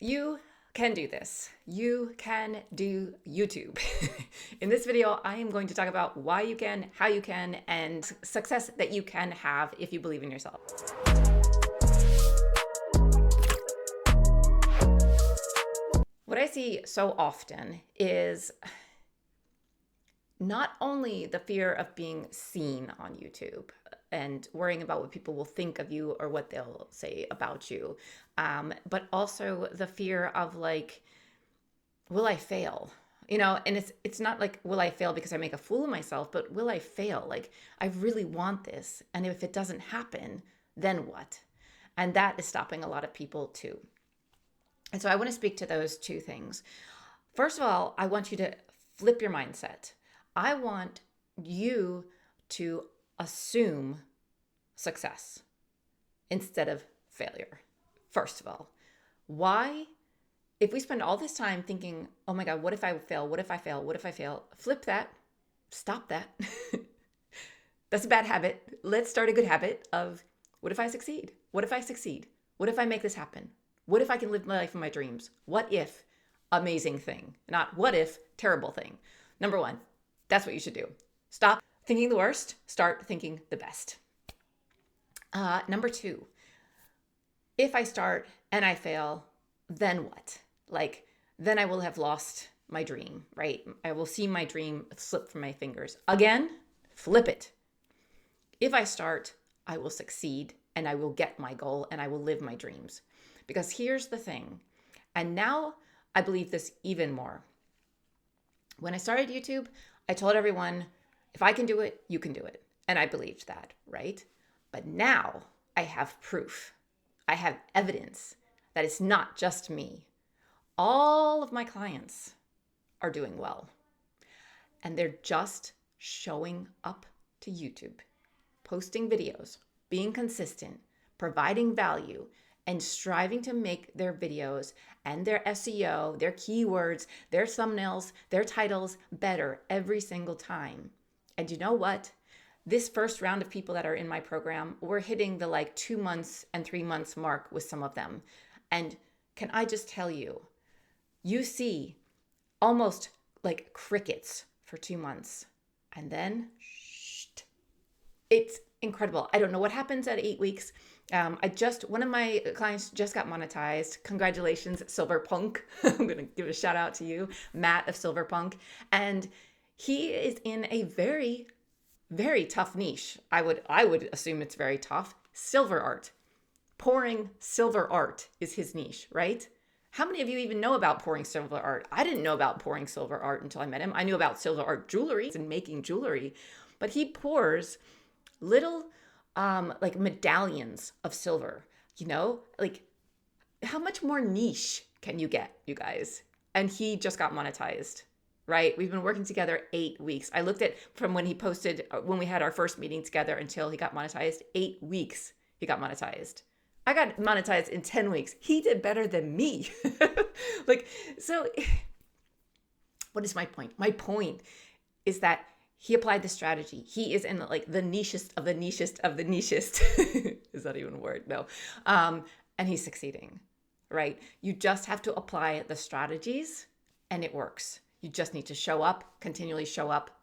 You can do this. You can do YouTube. In this video, I am going to talk about why you can, how you can, and success that you can have if you believe in yourself. What I see so often is not only the fear of being seen on YouTube and worrying about what people will think of you or what they'll say about you, but also the fear of like, will I fail? And it's not like, will I fail because I make a fool of myself, but will I fail? Like, I really want this. And if it doesn't happen, then what? And that is stopping a lot of people too. And so I want to speak to those two things. First of all, I want you to flip your mindset. I want you to assume success instead of failure. First of all, why? If we spend all this time thinking, oh my God, what if I fail? What if I fail? What if I fail? Flip that. Stop that. That's a bad habit. Let's start a good habit of what if I succeed? What if I succeed? What if I make this happen? What if I can live my life of my dreams? What if amazing thing? Not what if terrible thing. Number one, that's what you should do. Stop thinking the worst. Start thinking the best. Number two, if I start and I fail, then what? Then I will have lost my dream, right? I will see my dream slip from my fingers. Again, flip it. If I start, I will succeed and I will get my goal and I will live my dreams. Because here's the thing, and now I believe this even more. When I started YouTube, I told everyone, if I can do it, you can do it. And I believed that, right? But now I have proof. I have evidence that it's not just me. All of my clients are doing well. And they're just showing up to YouTube, posting videos, being consistent, providing value, and striving to make their videos and their SEO, their keywords, their thumbnails, their titles better every single time. And you know what? This first round of people that are in my program, we're hitting the 2 months and 3 months mark with some of them. And can I just tell you, you see almost like crickets for 2 months. And then, it's incredible. I don't know what happens at 8 weeks. One of my clients just got monetized. Congratulations, Silverpunk. I'm going to give a shout out to you, Matt of Silverpunk. And he is in a very, very tough niche. I would assume it's very tough. Silver art. Pouring silver art is his niche, right? How many of you even know about pouring silver art? I didn't know about pouring silver art until I met him. I knew about silver art jewelry and making jewelry, but he pours little medallions of silver, how much more niche can you get, you guys? And he just got monetized, right? We've been working together 8 weeks. I looked at from when he posted, when we had our first meeting together until he got monetized, 8 weeks he got monetized. I got monetized in 10 weeks. He did better than me. So what is my point? My point is that he applied the strategy. He is in the nichest of the nichest of the nichest. Is that even a word? No. And he's succeeding, right? You just have to apply the strategies and it works. You just need to show up, continually show up,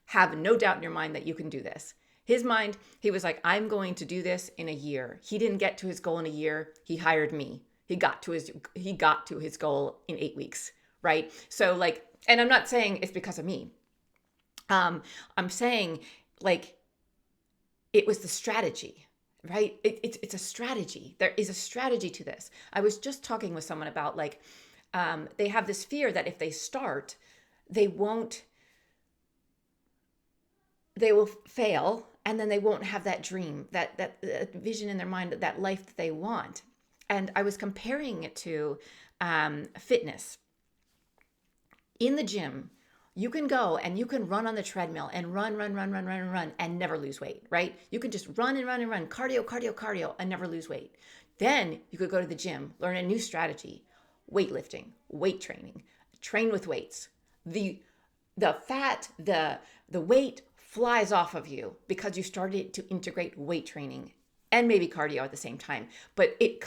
have no doubt in your mind that you can do this. His mind, he was like, I'm going to do this in a year. He didn't get to his goal in a year. He hired me. He got to his goal in 8 weeks, right? So and I'm not saying it's because of me. I'm saying it was the strategy, right? It's a strategy. There is a strategy to this. I was just talking with someone about they have this fear that if they start, they will fail, and then they won't have that dream, that vision in their mind, that life that they want. And I was comparing it to fitness. In the gym, you can go and you can run on the treadmill and run and never lose weight, right? You can just run, cardio, and never lose weight. Then you could go to the gym, learn a new strategy, weightlifting, weight training, train with weights. The fat, the weight flies off of you because you started to integrate weight training. and maybe cardio at the same time. But it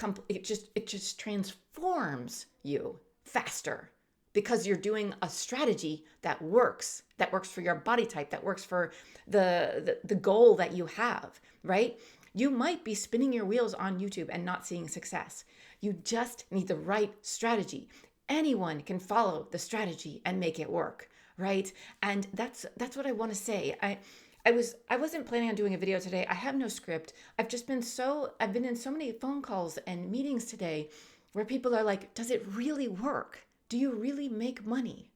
just transforms you faster because you're doing a strategy that works for your body type, that works for the goal that you have, right? You might be spinning your wheels on YouTube and not seeing success. You just need the right strategy. Anyone can follow the strategy and make it work, right? And that's what I want to say. I wasn't planning on doing a video today. I have no script. I've been in so many phone calls and meetings today where people are like, does it really work? Do you really make money?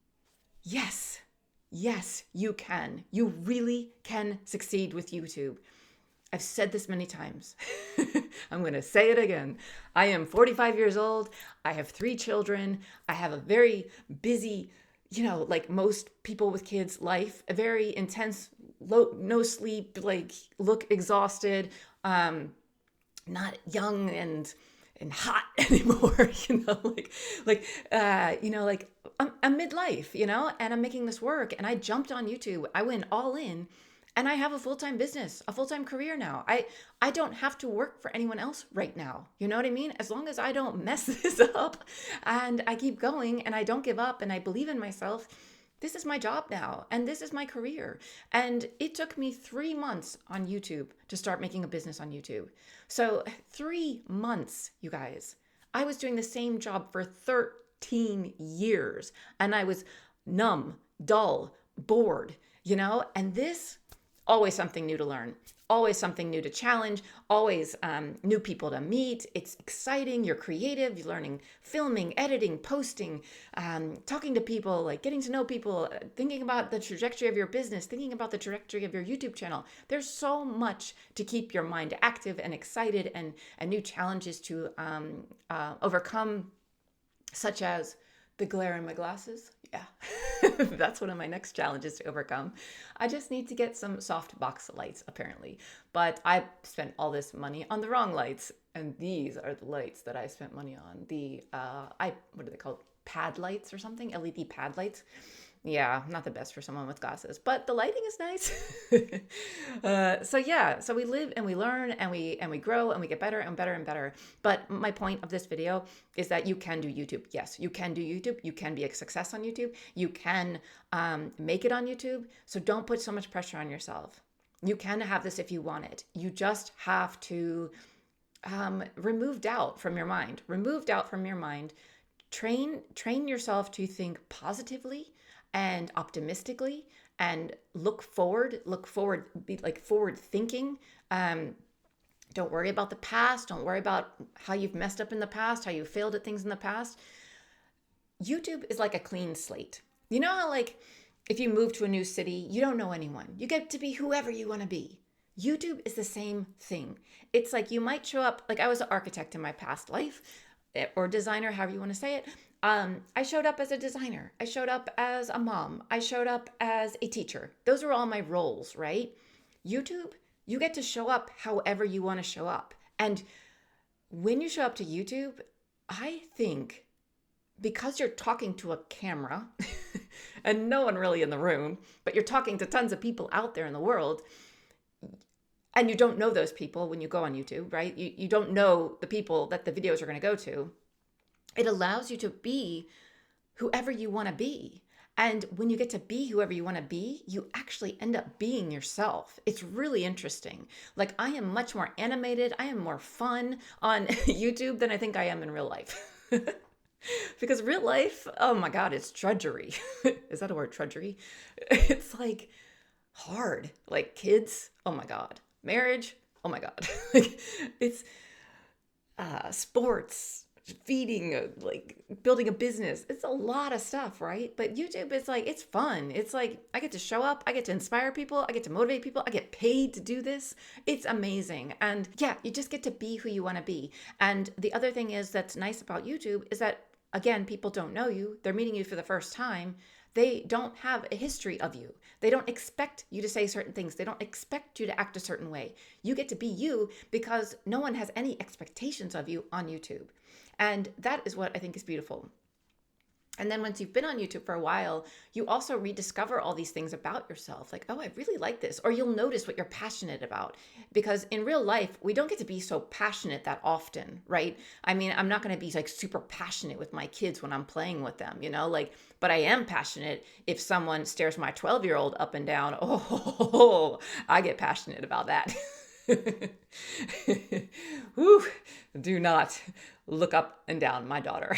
Yes. Yes, you can. You really can succeed with YouTube. I've said this many times. I'm going to say it again. I am 45 years old. I have 3 children. I have a very busy, like most people with kids, life, a very intense, no sleep, like look exhausted, not young and hot anymore, I'm midlife, and I'm making this work. And I jumped on YouTube. I went all in. And I have a full-time business, a full-time career now. I don't have to work for anyone else right now. You know what I mean? As long as I don't mess this up and I keep going and I don't give up and I believe in myself, this is my job now and this is my career. And it took me 3 months on YouTube to start making a business on YouTube. So 3 months, you guys. I was doing the same job for 13 years and I was numb, dull, bored, and this... Always something new to learn, always something new to challenge, always new people to meet. It's exciting. You're creative. You're learning filming, editing, posting, talking to people, like getting to know people, thinking about the trajectory of your business, thinking about the trajectory of your YouTube channel. There's so much to keep your mind active and excited and new challenges to overcome, such as the glare in my glasses. Yeah, that's one of my next challenges to overcome. I just need to get some soft box lights, apparently. But I spent all this money on the wrong lights. And these are the lights that I spent money on. What are they called? Pad lights or something? LED pad lights. Yeah, not the best for someone with glasses, but the lighting is nice. So we live and we learn and we grow and we get better and better and better. But my point of this video is that you can do YouTube. Yes, you can do YouTube. You can be a success on YouTube. You can make it on YouTube. So don't put so much pressure on yourself. You can have this if you want it. You just have to remove doubt from your mind. Remove doubt from your mind. Train yourself to think positively and optimistically and look forward, be like forward thinking. Don't worry about the past. Don't worry about how you've messed up in the past, how you failed at things in the past. YouTube is like a clean slate. You know how like if you move to a new city, you don't know anyone. You get to be whoever you want to be. YouTube is the same thing. It's like you might show up, like I was an architect in my past life or designer, however you want to say it. I showed up as a designer. I showed up as a mom. I showed up as a teacher. Those are all my roles, right? YouTube, you get to show up however you want to show up. And when you show up to YouTube, I think because you're talking to a camera and no one really in the room, but you're talking to tons of people out there in the world, and you don't know those people when you go on YouTube, right? You don't know the people that the videos are going to go to. It allows you to be whoever you want to be. And when you get to be whoever you want to be, you actually end up being yourself. It's really interesting. Like I am much more animated. I am more fun on YouTube than I think I am in real life. Because real life, oh my God, it's drudgery. Is that a word, drudgery? It's like hard. Like kids, oh my God. Marriage, oh my God. Like it's sports, feeding, like building a business. It's a lot of stuff, right? But YouTube is like, it's fun. It's like, I get to show up. I get to inspire people. I get to motivate people. I get paid to do this. It's amazing. And yeah, you just get to be who you want to be. And the other thing is that's nice about YouTube is that, again, people don't know you. They're meeting you for the first time. They don't have a history of you. They don't expect you to say certain things. They don't expect you to act a certain way. You get to be you because no one has any expectations of you on YouTube. And that is what I think is beautiful. And then once you've been on YouTube for a while, you also rediscover all these things about yourself. Like, oh, I really like this. Or you'll notice what you're passionate about. Because in real life, we don't get to be so passionate that often, right? I mean, I'm not going to be like super passionate with my kids when I'm playing with them, like, but I am passionate if someone stares my 12-year-old up and down. Oh, I get passionate about that. Whew, do not look up and down my daughter.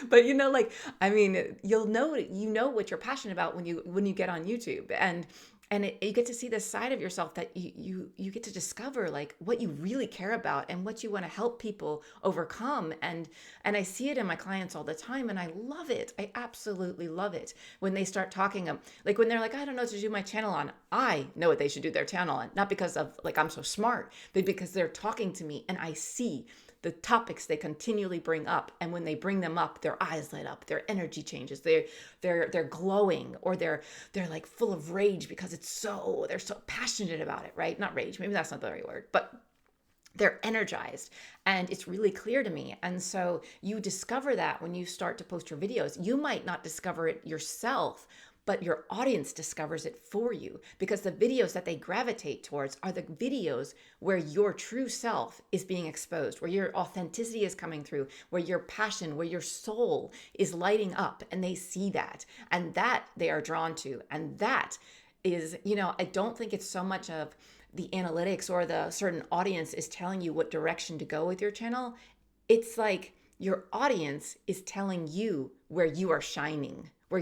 But like, I mean, you know what you're passionate about when you get on YouTube, and you get to see this side of yourself that you get to discover, like, what you really care about and what you want to help people overcome. And I see it in my clients all the time, and I love it. I absolutely love it when they start talking, like when they're like, I don't know what to do my channel on. I know what they should do their channel on, not because of like I'm so smart, but because they're talking to me and I see the topics they continually bring up, and when they bring them up, their eyes light up, their energy changes, they're glowing, or they're like full of rage because they're so passionate about it, right? Not rage, maybe that's not the right word, but they're energized, and it's really clear to me. And so you discover that when you start to post your videos. You might not discover it yourself, but your audience discovers it for you, because the videos that they gravitate towards are the videos where your true self is being exposed, where your authenticity is coming through, where your passion, where your soul is lighting up, and they see that, and that they are drawn to. And that is, I don't think it's so much of the analytics or the certain audience is telling you what direction to go with your channel. It's like your audience is telling you where you are shining, where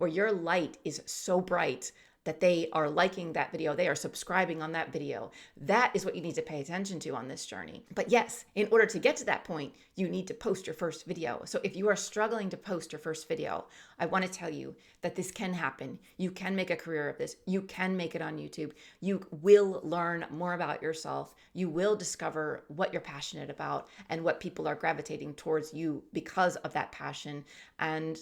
your light is so bright that they are liking that video, they are subscribing on that video. That is what you need to pay attention to on this journey. But yes, in order to get to that point, you need to post your first video. So if you are struggling to post your first video, I want to tell you that this can happen. You can make a career of this. You can make it on YouTube. You will learn more about yourself. You will discover what you're passionate about and what people are gravitating towards you because of that passion. And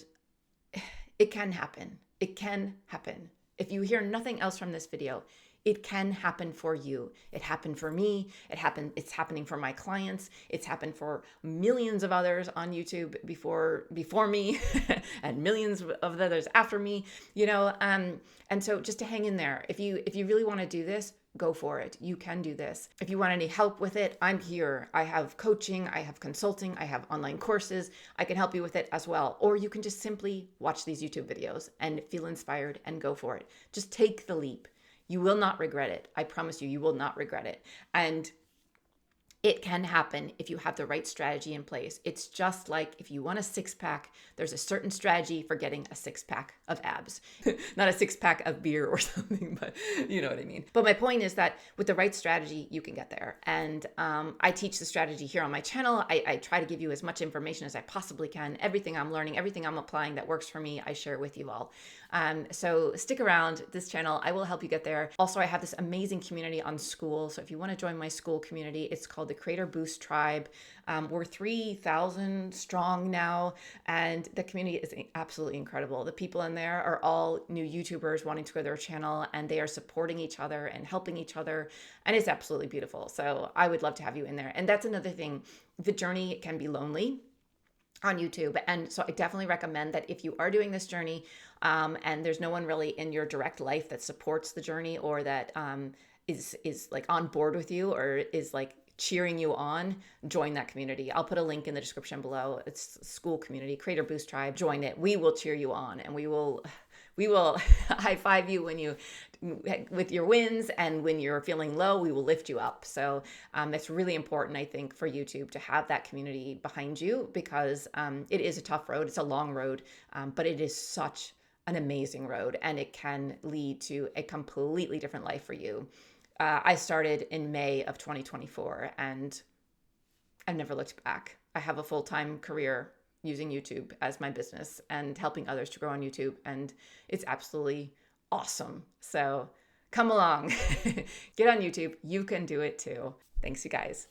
it can happen. It can happen. If you hear nothing else from this video, it can happen for you. It happened for me. It's happening for my clients. It's happened for millions of others on YouTube before me and millions of others after me, and so just to hang in there. If you really want to do this, go for it. You can do this. If you want any help with it, I'm here. I have coaching, I have consulting, I have online courses. I can help you with it as well. Or you can just simply watch these YouTube videos and feel inspired and go for it. Just take the leap. You will not regret it. I promise you, you will not regret it. And it can happen if you have the right strategy in place. It's just like if you want a six-pack, there's a certain strategy for getting a six-pack of abs. Not a six-pack of beer or something, but you know what I mean. But my point is that with the right strategy, you can get there. And I teach the strategy here on my channel. I try to give you as much information as I possibly can. Everything I'm learning, everything I'm applying that works for me, I share with you all. So stick around this channel. I will help you get there. Also, I have this amazing community on Skool. So if you want to join my Skool community, it's called the Creator Boost Tribe. We're 3,000 strong now, and the community is absolutely incredible. The people in there are all new YouTubers wanting to grow their channel, and they are supporting each other and helping each other, and it's absolutely beautiful. So I would love to have you in there. And that's another thing. The journey can be lonely on YouTube. And so I definitely recommend that if you are doing this journey, and there's no one really in your direct life that supports the journey, or that is like on board with you, or is like cheering you on, join that community. I'll put a link in the description below. It's a Skool community, Creator Boost Tribe. Join it. We will cheer you on, and we will high five you with your wins, and when you're feeling low, we will lift you up. So it's really important, I think, for YouTube to have that community behind you, because it is a tough road. It's a long road, but it is such an amazing road, and it can lead to a completely different life for you. I started in May of 2024, and I've never looked back. I have a full-time career using YouTube as my business and helping others to grow on YouTube, and it's absolutely awesome. So come along, get on YouTube. You can do it too. Thanks, you guys.